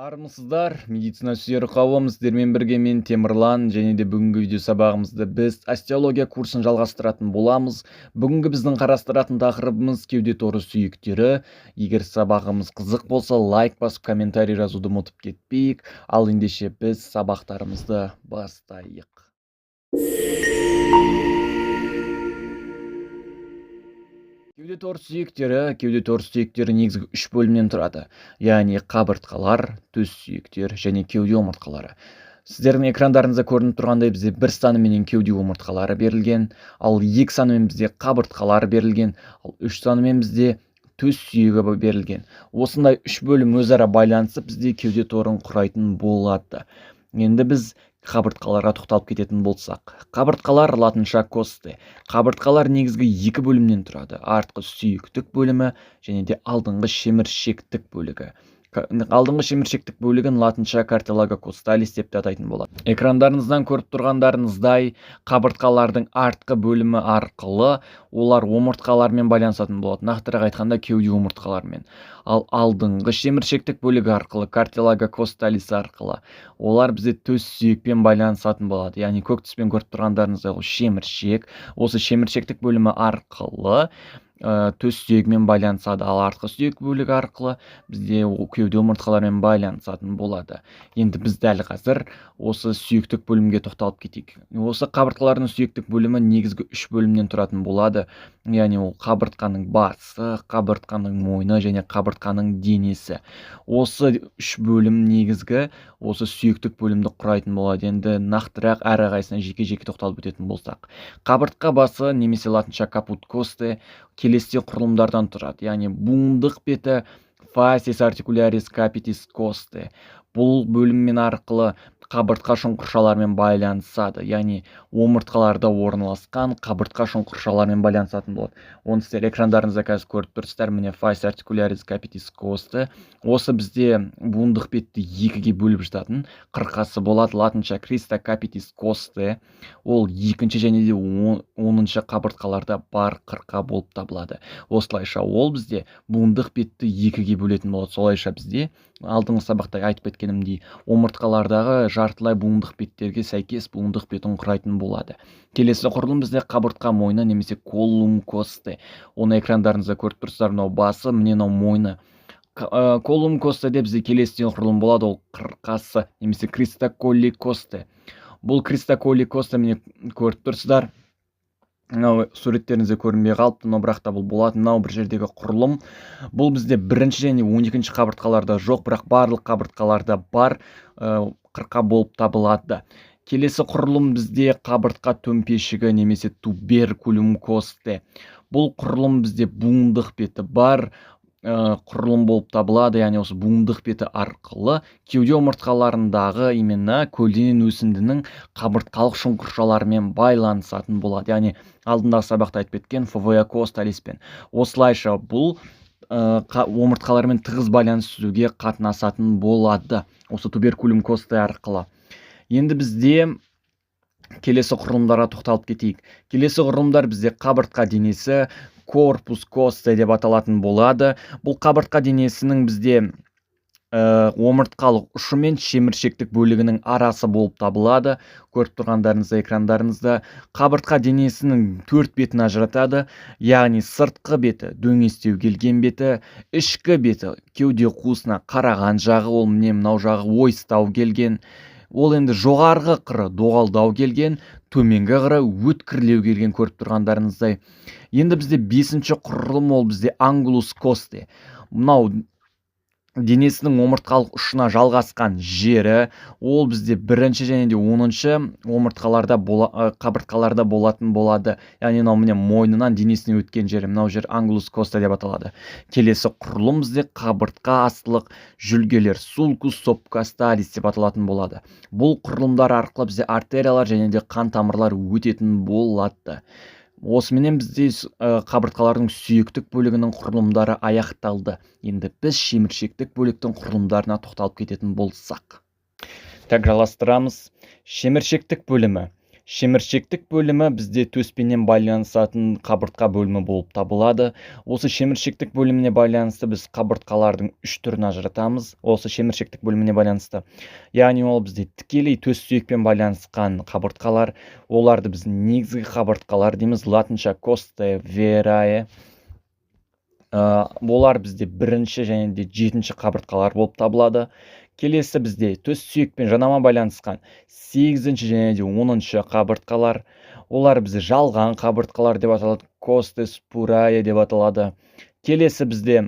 Армысыздар, медицина сүйер қауым, сіздермен бірге мен Темірлан, және де бүгінгі видео сабағымызды біз остеология курсын жалғастыратын боламыз. Бүгінгі біздің қарастыратын тақырыбымыз кеуде торы сүйектері. Егер сабағымыз қызық болса, лайк басып, комментарий жазуды ұмытып кетпейік. Ал ендеше біз сабақтарымызды бастайық. Кеуде торы сүйектері негізгі үш бөлімнен тұрады. Яғни қабыртқалар, төс сүйектер және кеуде омыртқалары. Сіздердің экрандарыңызда көрініп тұрғандай бізде бір саныменен кеуде омыртқалары берілген, ал екі санымен бізде қабыртқалар берілген, ал үш санымен бізде төс сүйегі берілген. Осындай үш бөлім өзара байланысып бізде кеуде торын құрайтын болады. Енді біз қабыртқаларға тоқталып кететін болсақ, қабыртқалар латынша косте. Қабыртқалар негізгі екі бөлімнен тұрады: артқы сүйектік бөлімі және де алдыңғы шеміршектік бөлігі. Алдыңғы шеміршектік бөлігін латынша картилага косталис деп атайтын болады. Экрандарыңыздан көріп тұрғандарыңыздай, қабыртқалардың артқы бөлімі арқылы олар омыртқалармен байланысатын болады, нақтырақ айтқанда кеуде омыртқалармен. Ал алдыңғы шеміршектік бөлігі арқылы, картилага косталис арқылы, олар бізде төс сүйекпен байланысатын болады. Яғни көк түспен көріп тұрғандарыңыздай ол шеміршек. Осы шеміршектік бөлімі арқылы төс сүйегімен байланысады, ал артқы сүйек бөлігі арқылы бізде кеуде омыртқалармен байланысатын болады. Енді біз дәл қазір осы сүйектік бөлімге тоқталып кетейік. Осы қабыртқалардың сүйектік бөлімі негізгі үш бөлімнен тұратын болады. Яғни ол қабыртқаның басы, қабыртқаның мойны және қабыртқаның денесі. Осы үш бөлім негізгі осы сүйектік бөлімді құрайтын болады. Енді нақтырақ әрқайсысына жеке-жеке тоқталып өтетін болсақ, қабыртқа басы немесе латынша капут косте келесі құрылымдардан тұрады. Яғни буындық беті фасис артикулярис капитис косте. Бұл бөліммен арқылы қабыртқа шұңқыршалармен байланысады. Яғни омыртқаларда орналасқан қабыртқа шұңқыршалармен байланысатын болады. Оны сіздер экрандарыңызда қазір көріп тұрсыздар. Міне фасис артикулярис капитис косте. Осы бізде буындық бетті екіге бөліп жататын қырқасы болады. Латынша криста капитис косте. Ол екінші және де 10-шы қабыртқаларда бар қырқа болып табылады. Осылайша ол бізде буындық бетті екіге бөлетін болады. Солайша бізде алдыңғы сабақта айтып кеткенімдей, омыртқалардағы жартылай буындық беттерге сәйкес буындық бетін құрайтын болады. Келесі құрылым бізде қабыртқа мойны немесе коллум косте. Оны экрандарыңызда көріп тұрсыздар, мынау басы, міне мынау мойны. Коллум косте деп бізде келесі құрылым болады, ол қырқасы немесе кристоколли косте. Бұл кристоколли косте міне көріп тұрсыздар. Мынау суреттеріңізде көрінбей қалыпты, но бірақ та бұл болады. Мынау бір жердегі құрылым. Бұл бізде бірінші және 12-ші қабыртқаларда жоқ, бірақ барлық қабыртқаларда бар қырқа болып табылады. Келесі құрылым бізде қабыртқа төмпешігі немесе туберкулум косте. Бұл құрылым бізде буындық беті бар құрылым болып табылады. Яғни осы буындық беті арқылы кеуде омыртқаларындағы именно көлденең өсіндінің қабыртқалық шұңқыршаларымен байланысатын болады. Яғни алдындағы сабақта айтып кеткен фовеа косталиспен. Осылайша бұл омыртқалармен тығыз байланыс түзуге қатынасатын болады, осы туберкулум косте арқылы. Енді бізде келесі құрылымдарға тоқталып кетейік. Келесі құрылымдар бізде қабыртқа денесі, корпус косте деп аталатын болады. Бұл қабыртқа денесінің бізде омыртқалық ұшы мен шеміршектік бөлігінің арасы болып табылады. Көріп тұрғандарыңызда экрандарыңызда қабыртқа денесінің төрт бетін ажыратады. Яғни сыртқы беті дөңестеу келген беті, ішкі беті кеуде қуысына қараған жағы, ол міне мынау жағы ойыстау келген. Ол енді жоғарғы қыры доғалдау келген, төменгі қыры өткірлеу келген, көріп тұрғандарыңыздай. Енді бізде 5-ші құрылым, ол бізде ангулус косте. Мынау денесінің омыртқалық ұшына жалғасқан жері, ол бізде 1-ші және де 10-ші қабыртқаларда болатын болады. Яғни мынау міне мойнынан денесіне өткен жері, мынау жер ангулус косте деп аталады. Келесі құрылым бізде қабыртқа астылық жүлгелер, сулкус субкосталис деп аталатын болады. Бұл құрылымдар арқылы бізде артериялар және де қан тамырлар өтетін болады. Осыменен бізде қабыртқалардың сүйектік бөлігінің құрылымдары аяқталды. Енді біз шеміршектік бөліктің құрылымдарына тоқталып кететін болсақ. Так, жалғастырамыз. Шеміршектік бөлімі. Шеміршектік бөлімі бізде төспенен байланысатын қабыртқа бөлімі болып табылады. Осы шеміршектік бөліміне байланысты біз қабыртқалардың үш түрін ажыратамыз. Осы шеміршектік бөліміне байланысты. Яғни ол бізде тікелей төс сүйекпен байланысқан қабыртқалар. Оларды біз негізгі қабыртқалар дейміз. Латынша costae verae. Олар бізде бірінші және де жетінші қабыртқалар болып табылады. Келесі бізде төс сүйекпен жанама байланысқан 8-ші және де 10-ші қабыртқалар. Олар бізде жалған қабыртқалар деп аталады. Costae spurae деп аталады. Келесі бізде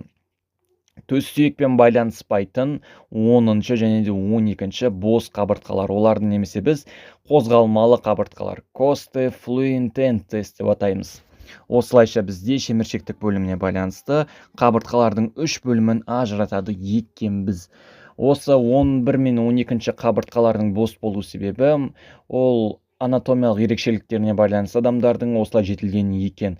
төс сүйекпен байланыспайтын 10-ші және де 12-ші бос қабыртқалар. Оларды немесе біз қозғалмалы қабыртқалар. Costae fluententes деп атаймыз. Осылайша бізде шеміршектік бөліміне байланысты қабыртқалардың үш бөлімін ажыратады екенбіз. Осы 11 мен 12-ші қабыртқалардың бос болу себебі ол анатомиялық ерекшеліктеріне байланысты адамдардың осылай жетілгені екен.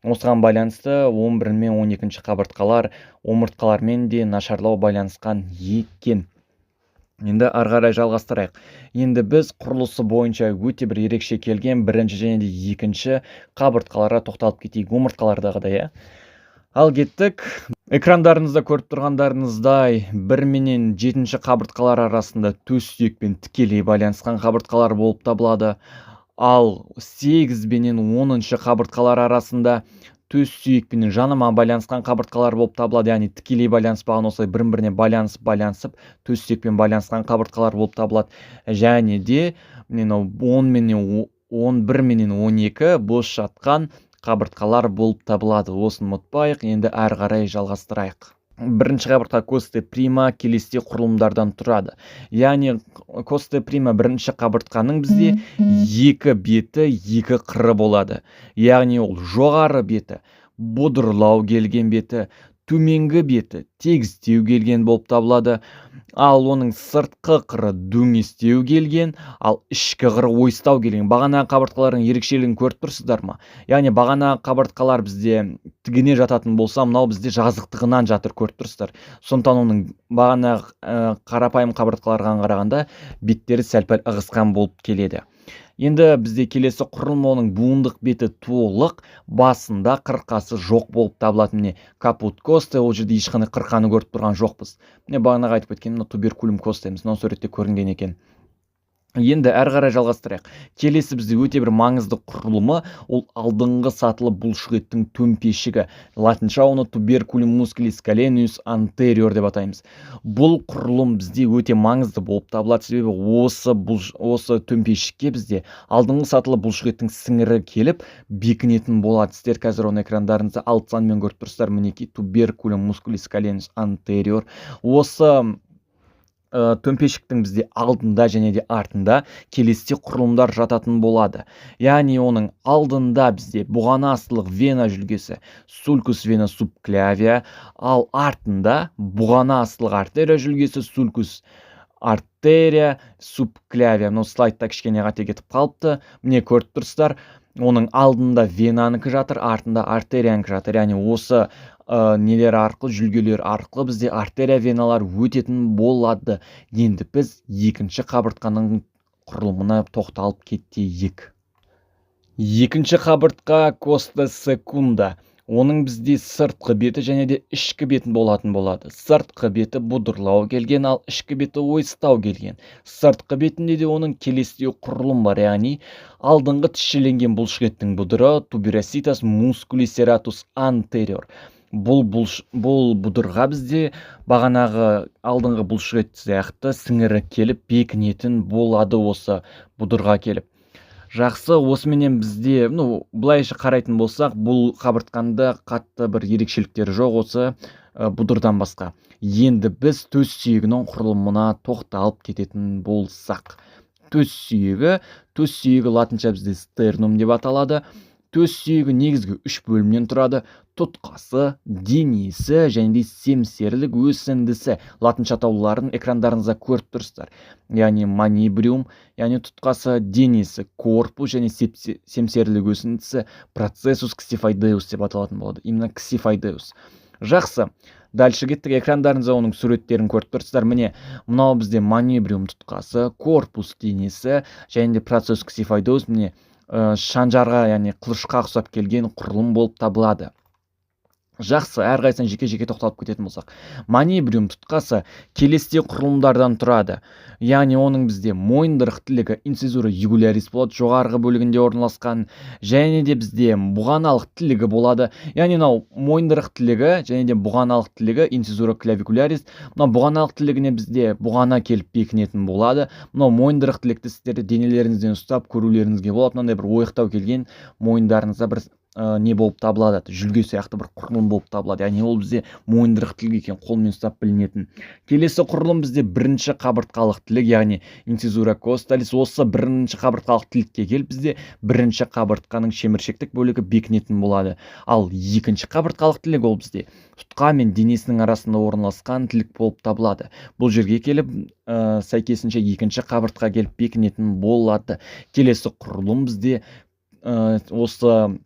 Осыған байланысты 11 мен 12-ші қабыртқалар омыртқалармен де нашарлау байланысқан екен. Енді ары қарай жалғастырайық. Енді біз құрылысы бойынша өте бір ерекше келген бірінші және де екінші қабыртқаларға тоқталып кетейік. Омыртқалардағыдай. Ал кеттік. Экрандарыңызда көріп тұрғандарыңыздай 1 менен 7-ші қабыртқалар арасында төс сүйекпен тікелей байланысқан қабыртқалар болып табылады. Ал 8 менен 10-ші қабыртқалар арасында төс сүйекпен жанама байланысқан қабыртқалар болып табылады. Яғни тікелей байланыспаған, осылай бір-біріне байланысып, төс сүйекпен байланысқан қабыртқалар болып табылады. Және де 11 менен 12 бос жатқан қабыртқалар болып табылады. Осыны ұмытпайық. Енді әрі қарай жалғастырайық. Бірінші қабыртқа costae prima келесідей құрылымдардан тұрады. Яғни costae prima бірінші қабыртқаның бізде екі беті, екі қыры болады. Яғни ол жоғары беті бұдырлау келген беті, төменгі беті тегістеу келген болып табылады. Ал оның сыртқы қыры дөңестеу келген, ал ішкі қыры ойыстау келген. Бағана қабыртқалардың ерекшелігін көріп тұрсыздар ма? Яғни бағана қабыртқалар бізде тігіне жататын болса, мынау бізде жазықтығынан жатыр, көріп тұрсыздар. Сондықтан оның бағана қарапайым қабыртқаларға қарағанда беттері сәл-пәл ығысқан болып келеді. Енді бізде келесі құрылым, оның буындық беті толық, басында қырқасы жоқ болып табылады. Міне капут costae, ол жерде ешқандай қырқаны көріп тұрған жоқпыз. Міне бағана айтып кеткен туберкулум costae, мынау суретте көрінген екен. Енді әрі қарай жалғастырайық. Келесі бізде өте бір маңызды құрылымы, ол алдыңғы сатылы бұлшықеттің төмпешігі. Латынша оны tuberculum musculis scalenus anterior деп атаймыз. Бұл құрылым бізде өте маңызды болып табылады, себебі осы төмпешікке бізде алдыңғы сатылы бұлшықеттің сіңірі келіп бекінетін болады. Сіздер қазір оны экрандарыңызда alt санмен көріп тұрсыздар. Мінекей tuberculum musculis scalenus anterior. Осы төмпешіктің бізде алдында және де артында келесідей құрылымдар жататын болады. Яғни оның алдында бізде бұғана-астылық вена жүлгесі sulcus vena subclavia, ал артында бұғана-астылық артерия жүлгесі sulcus arteria subclavia. Мынау слайдта кішкене қате кетіп қалыпты. Міне көріп тұрсыздар, оның алдында венаныкі жатыр, артында артерияныкі жатыр. Яғни осы нелер арқылы, жүлгелер арқылы бізде артерия веналар өтетін болады. Енді біз екінші қабыртқаның құрылымына тоқталып кетейік. Екінші қабыртқа costae secunda. Оның бізде сыртқы беті және де ішкі бетін болатын болады. Сыртқы беті бұдырлау келген, ал ішкі беті ойыстау келген. Сыртқы бетінде де оның келесідей құрылым бар, яғни алдыңғы тісшеленген бұлшықеттің бұдыры tuberositas musculis serratus anterior. Бұл бұдырға бізде бағанағы алдыңғы бұлшықет сияқты сіңірі келіп бекінетін болады, осы бұдырға келіп. Жақсы, осыменен бізде, былайша қарайтын болсақ, бұл қабыртқанда қатты бір ерекшеліктері жоқ осы бұдырдан басқа. Енді біз төс сүйегінің құрылымына тоқталып кететін болсақ. Төс сүйегі латынша бізде sternum деп аталады. Төс сүйегі негізгі үш бөлімнен тұрады. Тұтқасы, денесі және де семсерлік өсіндісі. Латынша атауларын экрандарыңызда көріп тұрсыздар. Яғни манибриум, яғни тұтқасы, денесі корпус және семсерлік өсіндісі процессус ксифайдеус деп аталатын болады. Именно ксифайдеус. Жақсы, дальше кеттік. Экрандарыңызда оның суреттерін көріп тұрсыздар. Міне мынау бізде манебриум тұтқасы, корпус денесі және де процесс ксифайдоз міне шанжарға яғни қылышқа ұқсап келген құрылым болып табылады. Жақсы, әрқайсысына жеке-жеке тоқталып кететін болсақ, манебриум тұтқасы келесідей құрылымдардан тұрады. Яғни оның бізде мойындырықтылығы инцизура югулярис болады, жоғарғы бөлігінде орналасқан, және де бізде бұғаналық тілігі болады. Яғни мынау мойындырық тілігі және де бұғаналық тілігі инцизура клавикулярис. Мынау бұғаналық тілігіне бізде бұғана келіп бекінетін болады. Мынау мойындырық тілікті сіздер денелеріңізден ұстап көрулеріңізге болады. Мынандай бір ойықтау келген мойындарыңызда бір не болып табылады, жүлге сияқты бір құрылым болып табылады. Яғни ол бізде мойындырық тілік екен, қолмен ұстап білінетін. Келесі құрылым бізде бірінші қабыртқалық тілік, яғни инцизура косталис. Осы бірінші қабыртқалық тілікке келіп бізде бірінші қабыртқаның шеміршектік бөлігі бекінетін болады. Ал екінші қабыртқалық тілік ол бізде тұтқа мен денесінің арасында орналасқан тілік болып табылады. Бұл жерге келіп сәйкесінше екінші қабыртқа келіп бекінетін болады. Келесі құрылым бізде осы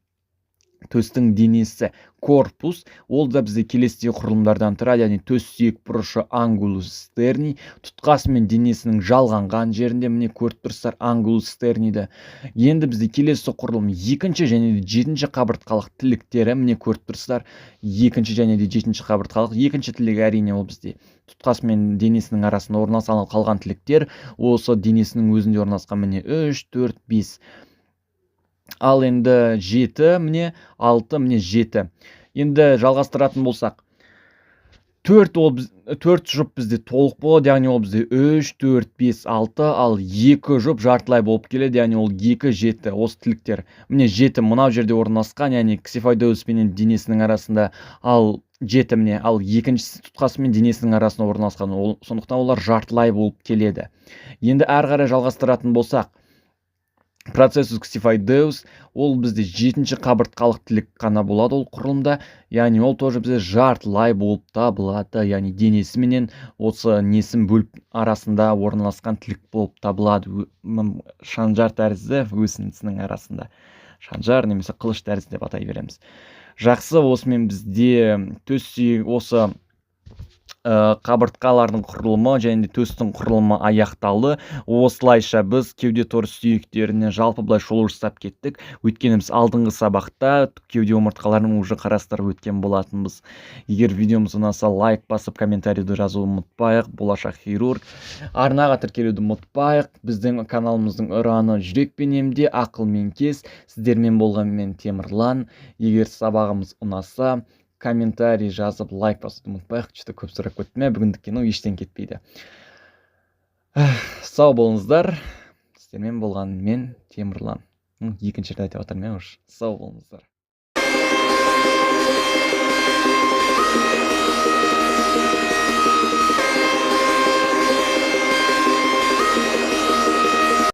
төстің денесі корпус, ол да бізде келесідей құрылымдардан тұрады. Яғни төс сүйек бұрышы ангулус стерни, тұтқасы мен денесінің жалғанған жерінде міне көріп тұрсыздар ангулус стерниді. Енді бізде келесі құрылым екінші және де жетінші қабыртқалық тіліктері міне көріп тұрсыздар. Екінші және де жетінші қабыртқалық. Екінші тілік әрине ол бізде тұтқасы мен денесінің арасында орналасқан, қалған тіліктер осы денесінің өзінде орналасқан міне 3, 4, 5. Ал енді 7, міне 6, міне 7. Енді жалғастыратын болсақ, 4 жұп бізде толық болады, яғни ол бізде 3, 4, 5, 6, ал 2 жұп жартылай болып келеді, яғни ол 2, 7 осы тіліктер. Міне 7 мынау жерде орналасқан, яғни ксифайдоз пен денесінің арасында, ал 7 міне, ал екіншісі тұтқасы мен денесінің арасында орналасқан, сондықтан олар жартылай болып келеді. Енді әрі қарай жалғастыратын болсақ, процессус ксифайдеус ол бізде жетінші қабыртқалық тілік қана болады ол құрылымда, яғни ол тоже бізде жартылай болып табылады, яғни денесі менен осы несін бөліп арасында орналасқан тілік болып табылады. Шанжар тәрізді өсіндісінің арасында. Шанжар немесе қылыш тәрізді деп атай береміз. Жақсы, осымен бізде төс сүйек осы қабыртқалардың құрылымы және де төстің құрылымы аяқталды. Осылайша біз кеуде торыс сүйектеріне жалпы былай шолу жасап кеттік. Өйткені біз алдыңғы сабақта кеуде омыртқаларын уже қарастырып өткен болатынбыз. Егер видеомыз ұнаса, лайк басып, комментарийді жазуды ұмытпайық. Болашақ хирург. Арнаға тіркелуді ұмытпайық. Біздің каналымыздың ұраны жүрекпен емде, ақылмен кес. Сіздермен болған мен Темірлан. Егер сабағымыз ұнаса, комментарий жазып, лайк басуды ұмытпайық. Что-то көп сұрақ көттім, бүгіндікке ештен кетпейді. Сау болыңыздар. Сіздермен болған мен Темірлан. Екінші рет айтып жатырмын, сау болыңыздар.